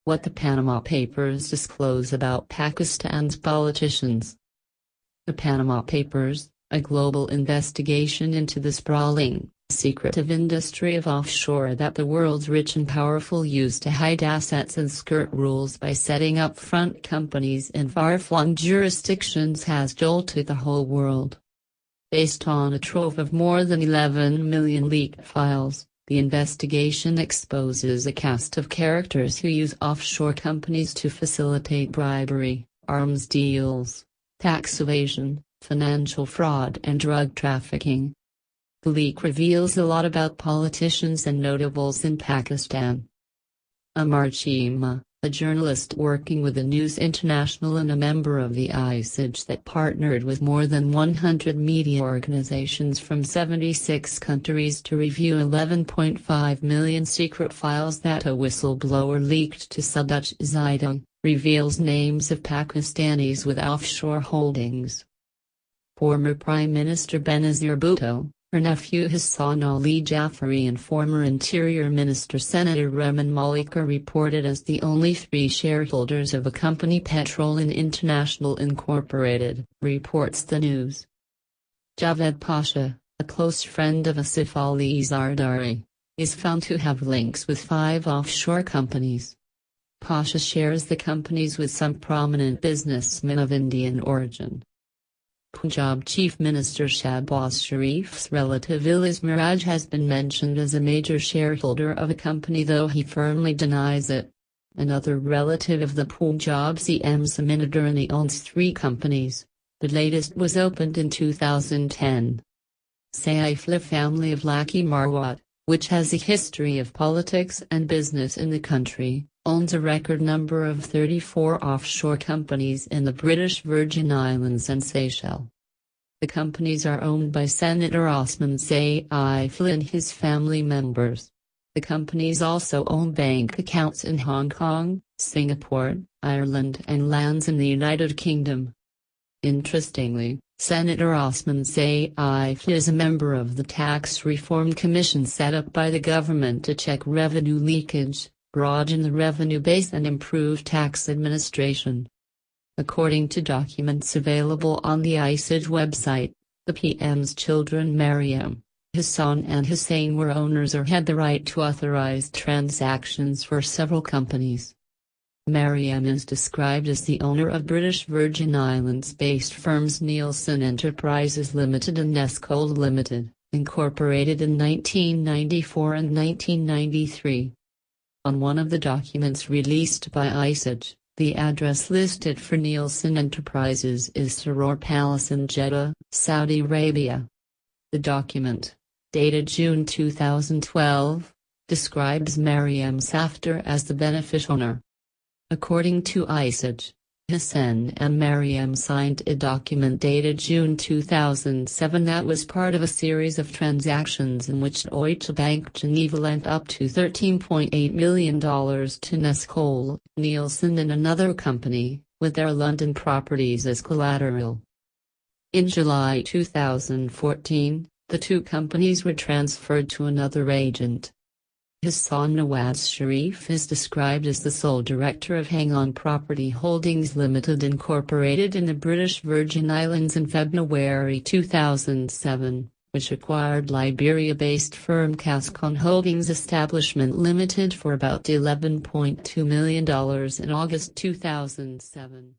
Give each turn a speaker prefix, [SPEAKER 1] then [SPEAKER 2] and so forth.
[SPEAKER 1] What the Panama Papers disclose about Pakistan's politicians. The Panama Papers, a global investigation into the sprawling, secretive industry of offshore that the world's rich and powerful use to hide assets and skirt rules by setting up front companies in far-flung jurisdictions, has jolted the whole world. Based on a trove of more than 11 million leaked files, the investigation exposes a cast of characters who use offshore companies to facilitate bribery, arms deals, tax evasion, financial fraud and drug trafficking. The leak reveals a lot about politicians and notables in Pakistan. Amar Chima, a journalist working with the News International and a member of the ISIJ that partnered with more than 100 media organizations from 76 countries to review 11.5 million secret files that a whistleblower leaked to Dutch Zeitung, reveals names of Pakistanis with offshore holdings. Former Prime Minister Benazir Bhutto, her nephew Hassan Ali Jafari and former Interior Minister Senator Rehman Malik are reported as the only three shareholders of a company, Petroleum International Incorporated, reports the news. Javed Pasha, a close friend of Asif Ali Zardari, is found to have links with 5 offshore companies. Pasha shares the companies with some prominent businessmen of Indian origin. Punjab Chief Minister Shehbaz Sharif's relative Ilis Miraj has been mentioned as a major shareholder of a company, though he firmly denies it. Another relative of the Punjab CM Samin Durrani owns 3 companies. The latest was opened in 2010. Saifullah family of Lucky Marwat, which has a history of politics and business in the country, owns a record number of 34 offshore companies in the British Virgin Islands and Seychelles. The companies are owned by Senator Osman Saifullah and his family members. The companies also own bank accounts in Hong Kong, Singapore, Ireland and lands in the United Kingdom. Interestingly, Senator Osman Saifullah is a member of the Tax Reform Commission set up by the government to check revenue leakage, broaden the revenue base and improve tax administration. According to documents available on the ISIJ website, the PM's children Mariam, Hassan and Hussein were owners or had the right to authorize transactions for several companies. Mariam is described as the owner of British Virgin Islands-based firms Nielsen Enterprises Limited and Nescole Limited, incorporated in 1994 and 1993. On one of the documents released by ISIJ, the address listed for Nielsen Enterprises is Saror Palace in Jeddah, Saudi Arabia. The document, dated June 2012, describes Mariam Safdar as the beneficial owner. According to ISIJ, Hassan and Mariam signed a document dated June 2007 that was part of a series of transactions in which Deutsche Bank Geneva lent up to $13.8 million to Nescole, Nielsen and another company, with their London properties as collateral. In July 2014, the 2 companies were transferred to another agent. His son Nawaz Shreef is described as the sole director of Hang On Property Holdings Limited incorporated in the British Virgin Islands in February 2007, which acquired Liberia-based firm Cascon Holdings Establishment Limited for about $11.2 million in August 2007.